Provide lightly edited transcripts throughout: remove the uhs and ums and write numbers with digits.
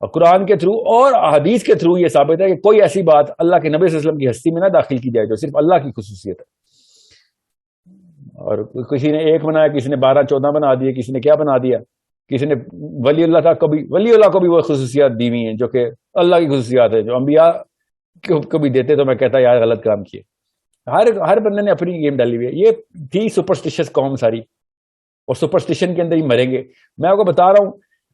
اور قرآن کے تھرو اور حدیث کے تھرو یہ ثابت ہے کہ کوئی ایسی بات اللہ کے نبی صلی اللہ علیہ وسلم کی ہستی میں نہ داخل کی جائے جو صرف اللہ کی خصوصیت ہے. اور کسی نے ایک بنایا, کسی نے 12-14 بنا دیے, کسی نے کیا بنا دیا, کسی نے ولی اللہ تھا, ولی اللہ کو بھی وہ خصوصیات دی ہوئی ہیں جو کہ اللہ کی خصوصیات ہے, جو انبیاء کو بھی دیتے. تو میں کہتا یار غلط کام کیے. ہر بندے نے اپنی گیم ڈالی ہوئی ہے. یہ تھی سپرسٹیشس قوم ساری, اور سپرسٹیشن کے اندر ہی مریں گے. میں آپ کو بتا رہا ہوں,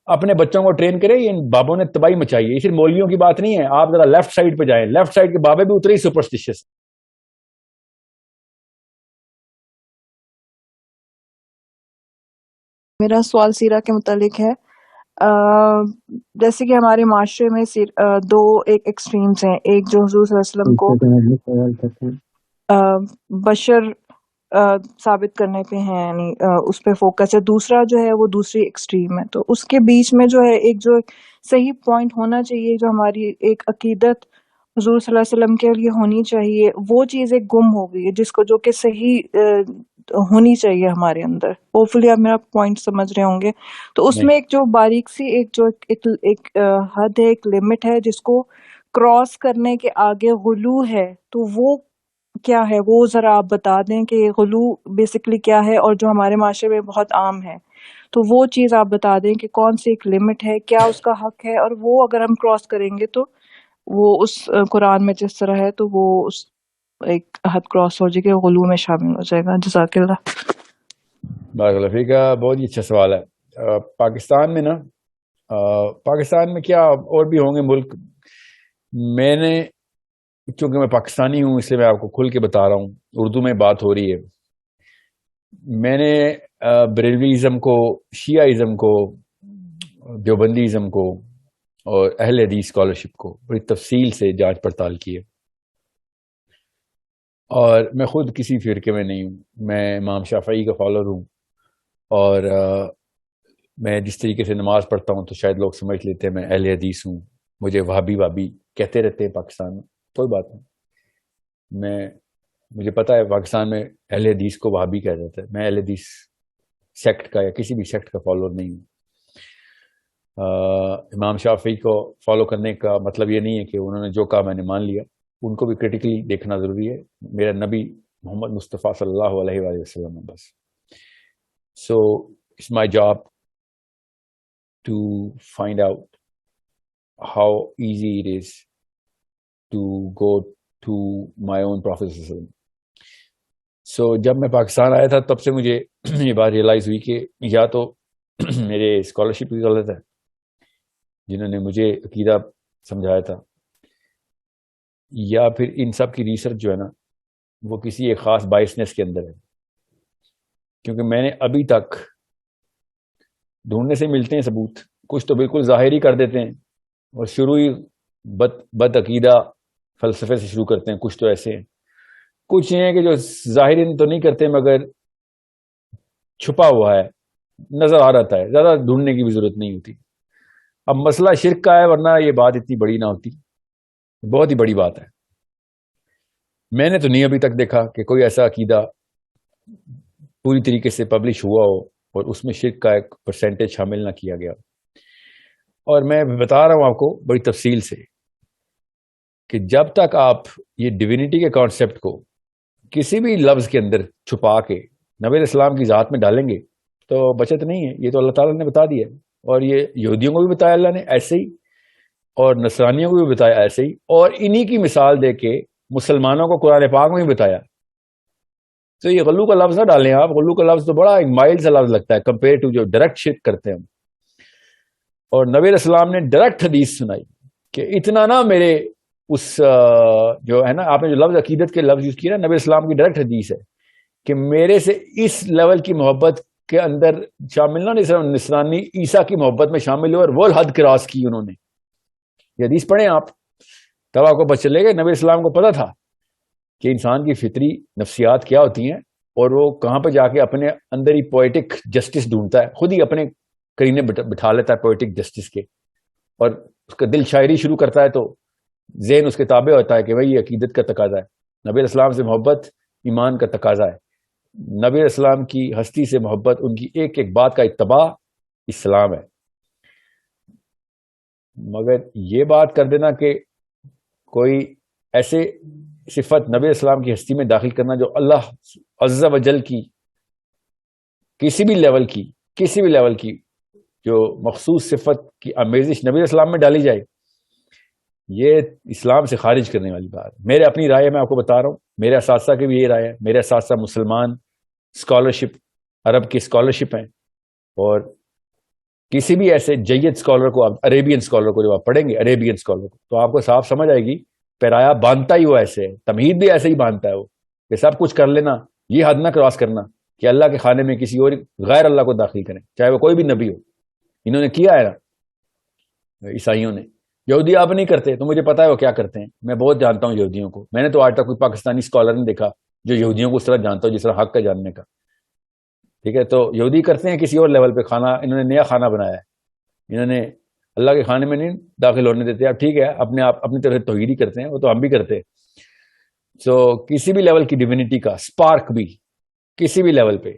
اپنے بچوں کو ٹرین کریں. ان بابوں نے تباہی مچائی ہے. یہ صرف مولویوں کی بات نہیں ہے. آپ ذرا لیفٹ سائڈ پہ جائیں, لیفٹ سائڈ کے بابے بھی اترے ہی سپرسٹیشس. میرا سوال سیرہ کے متعلق ہے. جیسے کہ ہمارے معاشرے میں دو ایک ایکسٹریمز ہیں. ایک جو حضور صلی اللہ علیہ وسلم کو بشر ثابت کرنے پہ ہیں، یعنی اس پہ فوکس ہے. دوسرا جو ہے وہ دوسری ایکسٹریم ہے. تو اس کے بیچ میں جو ہے ایک جو صحیح پوائنٹ ہونا چاہیے، جو ہماری ایک عقیدت حضور صلی اللہ علیہ وسلم کے لیے ہونی چاہیے، وہ چیز ایک گم ہو گئی ہے، جس کو جو کہ صحیح ہونی چاہیے ہمارے اندر. ہوپفلی آپ میرا پوائنٹ سمجھ رہے ہوں گے. تو اس میں ایک جو باریک سی ایک حد ہے، ایک لمٹ ہے، جس کو کراس کرنے کے آگے غلو ہے. تو وہ کیا ہے؟ وہ ذرا آپ بتا دیں کہ غلو بیسکلی کیا ہے، اور جو ہمارے معاشرے میں بہت عام ہے. تو وہ چیز آپ بتا دیں کہ کون سی ایک لمٹ ہے، کیا اس کا حق ہے، اور وہ اگر ہم کراس کریں گے تو وہ اس قرآن میں جس طرح ہے تو وہ اس ایک حد کراس ہو جائے گی، غلو میں شامل ہو جائے گا. جزاک اللہ. بارک اللہ فیک. بہت ہی اچھا سوال ہے. پاکستان میں نا، پاکستان میں کیا اور بھی ہوں گے ملک. میں نے چونکہ میں پاکستانی ہوں اس لیے میں آپ کو کھل کے بتا رہا ہوں. اردو میں بات ہو رہی ہے. میں نے بریلویزم کو، شیعہ کو، دیوبندیزم کو اور اہل حدیث اسکالرشپ کو بڑی تفصیل سے جانچ پڑتال کی ہے. اور میں خود کسی فرقے میں نہیں ہوں. میں امام شافعی کا فالوور ہوں. اور میں جس طریقے سے نماز پڑھتا ہوں تو شاید لوگ سمجھ لیتے ہیں میں اہل حدیث ہوں. مجھے وہابی کہتے رہتے ہیں پاکستان میں. کوئی بات نہیں. مجھے پتا ہے پاکستان میں اہل حدیث کو وہابی کہا جاتا ہے. میں اہل حدیث سیکٹ کا یا کسی بھی سیکٹ کا فالوور نہیں ہوں. امام شافعی کو فالو کرنے کا مطلب یہ نہیں ہے کہ انہوں نے جو کہا میں نے مان لیا. ان کو بھی کریٹیکلی دیکھنا ضروری ہے. میرا نبی محمد مصطفیٰ صلی اللہ علیہ وآلہ وسلم ہے بس. So it's my job to find out how easy it is to go to my own prophet. So جب میں پاکستان آیا تھا تب سے مجھے یہ بات ریئلائز ہوئی کہ یا تو میرے اسکالرشپ کی غلط ہے جنہوں نے مجھے عقیدہ سمجھایا تھا، یا پھر ان سب کی ریسرچ جو ہے نا وہ کسی ایک خاص بائسنس کے اندر ہے. کیونکہ میں نے ابھی تک ڈھونڈنے سے ملتے ہیں ثبوت. کچھ تو بالکل ظاہری کر دیتے ہیں اور شروع ہی بد عقیدہ فلسفے سے شروع کرتے ہیں. کچھ تو ایسے ہیں، کچھ یہ ہیں کہ جو ظاہری تو نہیں کرتے مگر چھپا ہوا ہے، نظر آ رہتا ہے. زیادہ ڈھونڈنے کی بھی ضرورت نہیں ہوتی. اب مسئلہ شرک کا ہے، ورنہ یہ بات اتنی بڑی نہ ہوتی. بہت ہی بڑی بات ہے. میں نے تو نہیں ابھی تک دیکھا کہ کوئی ایسا عقیدہ پوری طریقے سے پبلش ہوا ہو اور اس میں شرک کا ایک پرسنٹیج شامل نہ کیا گیا. اور میں بتا رہا ہوں آپ کو بڑی تفصیل سے کہ جب تک آپ یہ ڈیوینٹی کے کانسیپٹ کو کسی بھی لفظ کے اندر چھپا کے نبی علیہ السلام کی ذات میں ڈالیں گے تو بچت نہیں ہے. یہ تو اللہ تعالیٰ نے بتا دیا، اور یہ یہودیوں کو بھی بتایا اللہ نے ایسے ہی، اور نصرانیوں کو بھی بتایا ایسے ہی، اور انہی کی مثال دے کے مسلمانوں کو قرآن پاک میں بھی بتایا. تو یہ غلو کا لفظ نہ ڈالیں آپ. غلو کا لفظ تو بڑا ایک مائلڈ سا لفظ لگتا ہے کمپیئر ٹو جو ڈائریکٹ شرک کرتے ہیں ہم. اور نبی علیہ السلام نے ڈائریکٹ حدیث سنائی کہ اتنا نہ میرے اس جو ہے نا، آپ نے جو لفظ عقیدت کے لفظ یوز کیا نا، نبی علیہ السلام کی ڈائریکٹ حدیث ہے کہ میرے سے اس لیول کی محبت کے اندر شامل نہ صرف نصرانی عیسیٰ کی محبت میں شامل ہو، اور وہ حد کراس کی انہوں نے. یہ حدیث پڑھیں آپ تب آپ کو پتہ چلے گا نبی اسلام کو پتا تھا کہ انسان کی فطری نفسیات کیا ہوتی ہیں، اور وہ کہاں پہ جا کے اپنے اندر ہی پوئٹک جسٹس ڈھونڈتا ہے. خود ہی اپنے کرینے بٹھا لیتا ہے پوئٹک جسٹس کے، اور اس کا دل شاعری شروع کرتا ہے تو ذہن اس کے تابع ہوتا ہے کہ بھائی یہ عقیدت کا تقاضا ہے. نبی علیہ السلام سے محبت ایمان کا تقاضا ہے. نبی علیہ السلام کی ہستی سے محبت، ان کی ایک ایک بات کا اتباع اسلام ہے. مگر یہ بات کر دینا کہ کوئی ایسے صفت نبی اسلام کی ہستی میں داخل کرنا جو اللہ عز و جل کی کسی بھی لیول کی جو مخصوص صفت کی آمیزش نبی اسلام میں ڈالی جائے، یہ اسلام سے خارج کرنے والی بات ہے۔ میرے اپنی رائے میں آپ کو بتا رہا ہوں، میرے اساتذہ کی بھی یہ رائے ہے، میرے اساتذہ مسلمان اسکالرشپ عرب کی اسکالرشپ ہیں، اور کسی بھی ایسے جید اسکالر کو، عربین اسکالر کو جب آپ پڑھیں گے، عربین اسکالر کو، تو آپ کو صاف سمجھ آئے گی پیرایا باندھتا ہی وہ ایسے ہے، تمہید بھی ایسے ہی باندھتا ہے وہ، کہ سب کچھ کر لینا، یہ حد نہ کراس کرنا کہ اللہ کے خانے میں کسی اور غیر اللہ کو داخل کریں، چاہے وہ کوئی بھی نبی ہو۔ انہوں نے کیا ہے نا عیسائیوں نے، یہودی آپ نہیں کرتے، تو مجھے پتا ہے وہ کیا کرتے ہیں، میں بہت جانتا ہوں یہودیوں کو، میں نے تو آج تک کوئی پاکستانی اسکالر نہیں دیکھا جو یہودیوں کو اس طرح جانتا ہو جس طرح حق کا جاننے کا، ٹھیک ہے؟ تو یہودی کرتے ہیں کسی اور لیول پہ، کھانا انہوں نے نیا کھانا بنایا ہے، انہوں نے اللہ کے کھانے میں نہیں داخل ہونے دیتے۔ اب ٹھیک ہے، اپنے آپ اپنی طرف توحید ہی کرتے ہیں، وہ تو ہم بھی کرتے ہیں۔ سو کسی بھی لیول کی ڈیوینٹی کا سپارک بھی، کسی بھی لیول پہ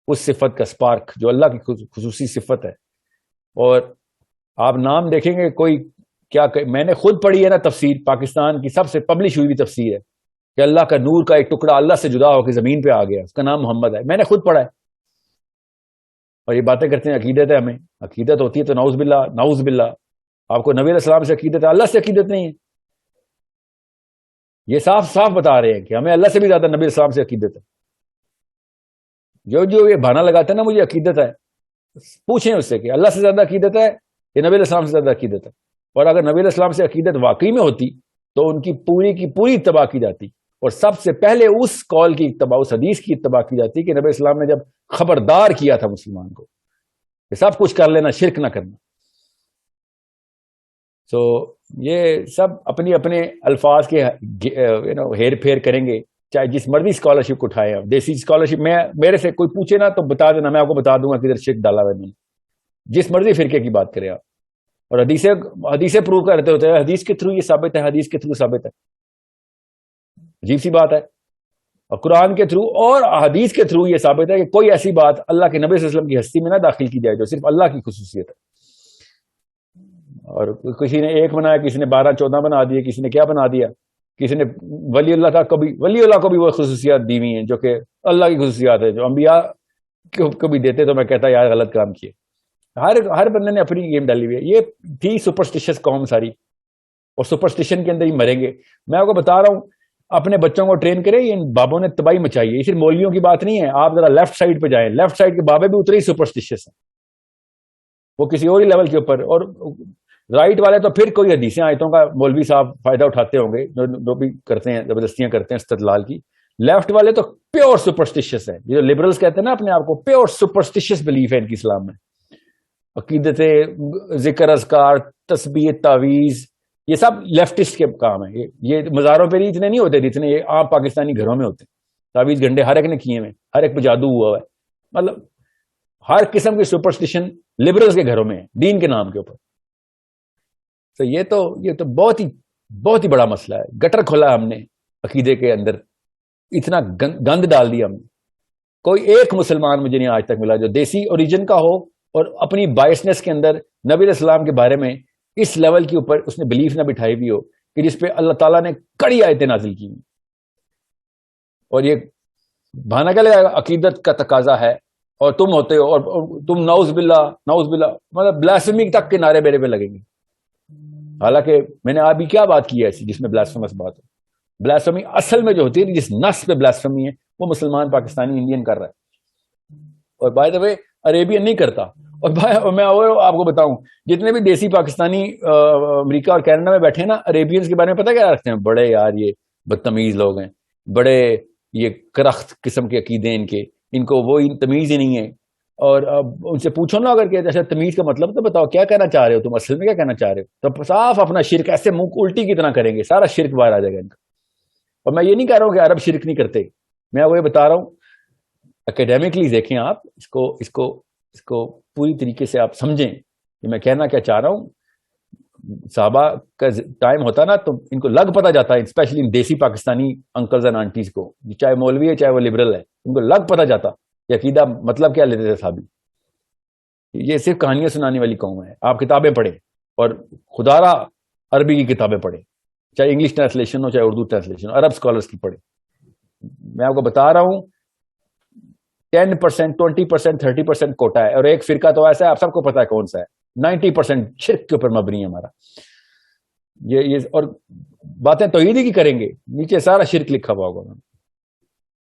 اس صفت کا سپارک جو اللہ کی خصوصی صفت ہے، اور آپ نام دیکھیں گے کوئی کیا میں نے خود پڑھی ہے نا تفسیر، پاکستان کی سب سے پبلش ہوئی بھی تفسیر ہے کہ اللہ کا نور کا ایک ٹکڑا اللہ سے جدا ہو کے زمین پہ آ گیا، اس کا نام محمد ہے، میں نے خود پڑھا ہے۔ اور یہ باتیں کرتے ہیں عقیدت ہے، ہمیں عقیدت ہوتی ہے تو نعوذ باللہ نعوذ باللہ، آپ کو نبی علیہ السلام سے عقیدت ہے، اللہ سے عقیدت نہیں ہے۔ یہ صاف صاف بتا رہے ہیں کہ ہمیں اللہ سے بھی زیادہ نبی علیہ السلام سے عقیدت ہے۔ جو یہ بہانہ لگاتے ہیں نا مجھے عقیدت ہے، پوچھیں اس سے کہ اللہ سے زیادہ عقیدت ہے یا نبی علیہ السلام سے زیادہ عقیدت ہے، اور اگر نبی علیہ السلام سے عقیدت واقعی میں ہوتی تو ان کی پوری اتباع کی جاتی، اور سب سے پہلے اس قول کی اتباع، اس حدیث کی اتباع کی جاتی کہ نبی اسلام نے جب خبردار کیا تھا مسلمان کو کہ سب کچھ کر لینا، شرک نہ کرنا۔ سو یہ سب اپنی اپنے الفاظ کے ہیر پھیر کریں گے، چاہے جس مرضی اسکالرشپ کو اٹھائے، دیسی اسکالرشپ میں میرے سے کوئی پوچھے نا تو بتا دینا، میں آپ کو بتا دوں گا کدھر شرک ڈالا ہوا ہے میں نے، جس مرضی فرقے کی بات کریں آپ، اور حدیثیں پروو کرتے ہوتے ہیں، حدیث کے تھرو یہ ثابت ہے، حدیث کے تھرو ثابت ہے، عجیب سی بات ہے۔ اور قرآن کے تھرو اور حدیث کے تھرو یہ ثابت ہے کہ کوئی ایسی بات اللہ کے نبی صلی اللہ علیہ وسلم کی ہستی میں نہ داخل کی جائے جو صرف اللہ کی خصوصیت ہے۔ اور کسی نے ایک بنایا، کسی نے 12-14 بنا دیے، کسی نے کیا بنا دیا، کسی نے ولی اللہ کو بھی وہ خصوصیات دی ہوئی ہیں جو کہ اللہ کی خصوصیات ہے، جو انبیاء کو بھی دیتے، تو میں کہتا یار غلط کام کیے۔ ہر بندے نے اپنی گیم ڈالی ہوئی ہے۔ یہ تھی سپرسٹیشس قوم ساری، اور سپرسٹیشن کے اندر ہی مریں گے۔ میں آپ کو بتا رہا ہوں، اپنے بچوں کو ٹرین کریں، ان بابوں نے تباہی مچائی ہے۔ یہ صرف مولویوں کی بات نہیں ہے، آپ ذرا لیفٹ سائڈ پہ جائیں، لیفٹ سائڈ کے بابے بھی اتنے ہی سپرسٹیشس ہیں، وہ کسی اور ہی لیول کے اوپر۔ اور رائٹ والے تو پھر کوئی حدیثیں آیتوں کا مولوی صاحب فائدہ اٹھاتے ہوں گے، جو بھی کرتے ہیں، زبردستیاں کرتے ہیں استدلال کی۔ لیفٹ والے تو پیور سپرسٹیشس ہیں، جو لبرلز کہتے ہیں نا اپنے آپ کو، پیور سپرسٹیشس بلیف ہے ان کی اسلام میں۔ عقیدتیں، ذکر اذکار، تسبیح، تعویذ، یہ سب لیفٹسٹ کے کام ہیں۔ یہ مزاروں پہ اتنے نہیں ہوتے جتنے یہ عام پاکستانی گھروں میں ہوتے ہیں۔ تعویذ گھنٹے ہر ایک نے کیے ہوئے، ہر ایک پہ جادو ہوا ہے، مطلب ہر قسم کی سپرسٹیشن لبرلز کے گھروں میں ہے، دین کے نام کے اوپر۔ تو یہ تو بہت ہی بڑا مسئلہ ہے، گٹر کھولا ہم نے عقیدے کے اندر، اتنا گند ڈال دیا ہم نے۔ کوئی ایک مسلمان مجھے نہیں آج تک ملا جو دیسی اوریجن کا ہو اور اپنی بائسنس کے اندر نبی علیہ السلام کے بارے میں اس لیول کے اوپر اس نے بلیف نہ بٹھائی بھی ہو کہ جس پہ اللہ تعالیٰ نے کڑی آیتیں نازل کی ہیں۔ اور یہ بہانہ کیا لگا، عقیدت کا تقاضا ہے، اور تم ہوتے ہو، اور تم نعوذ باللہ، مطلب بلاسفمی تک کے نعرے میرے پہ لگیں گے۔ حالانکہ میں نے ابھی کیا بات کی ہے ایسی جس میں بلاسفیمس بات ہو؟ بلاسفمی اصل میں جو ہوتی ہے، جس نص پہ بلاسفمی ہے، وہ مسلمان، پاکستانی، انڈین کر رہا ہے، اور بائی دا وے عربین نہیں کرتا۔ اور میں آپ کو بتاؤں، جتنے بھی دیسی پاکستانی امریکہ اور کینیڈا میں بیٹھے ہیں نا، عربینز کے بارے میں پتہ کیا رکھتے ہیں؟ بڑے یار یہ بدتمیز لوگ ہیں، بڑے یہ کرخت قسم کے عقیدے ان کو وہ تمیز ہی نہیں ہے۔ اور ان سے پوچھو نا اگر کہ اچھا تمیز کا مطلب تو بتاؤ کیا کہنا چاہ رہے ہو تم، اصل میں کیا کہنا چاہ رہے ہو؟ تو صاف اپنا شرک ایسے منہ الٹی کی طرح کریں گے، سارا شرک باہر آ جائے گا ان کا۔ اور میں یہ نہیں کہہ رہا ہوں کہ عرب شرک نہیں کرتے، میں آپ کو یہ بتا رہا ہوں اکیڈیمکلی دیکھیں آپ اس کو پوری طریقے سے آپ سمجھیں کہ میں کہنا کیا چاہ رہا ہوں۔ صحابہ کا ٹائم ہوتا نا تو ان کو لگ پتہ جاتا ہے، اسپیشلی ان دیسی پاکستانی انکلز اینڈ آنٹیز کو، چاہے مولوی ہے چاہے وہ لبرل ہے، ان کو لگ پتہ جاتا کہ عقیدہ مطلب کیا لیتے تھے صحابی۔ یہ صرف کہانیاں سنانے والی قوم ہے، آپ کتابیں پڑھیں۔ اور خدارہ عربی کی کتابیں پڑھیں، چاہے انگلش ٹرانسلیشن ہو چاہے اردو ٹرانسلیشن ہو، عرب اسکالرس کی پڑھیں. میں آپ کو بتا رہا ہوں 10%، 20%، 30% کوٹا ہے، اور ایک فرقہ تو ایسا ہے آپ سب کو پتا ہے کون سا ہے، 90% شرک کے اوپر مبنی ہے ہمارا. یہ اور باتیں توحیدی کی کریں گے، نیچے سارا شرک لکھا ہوا ہوگا.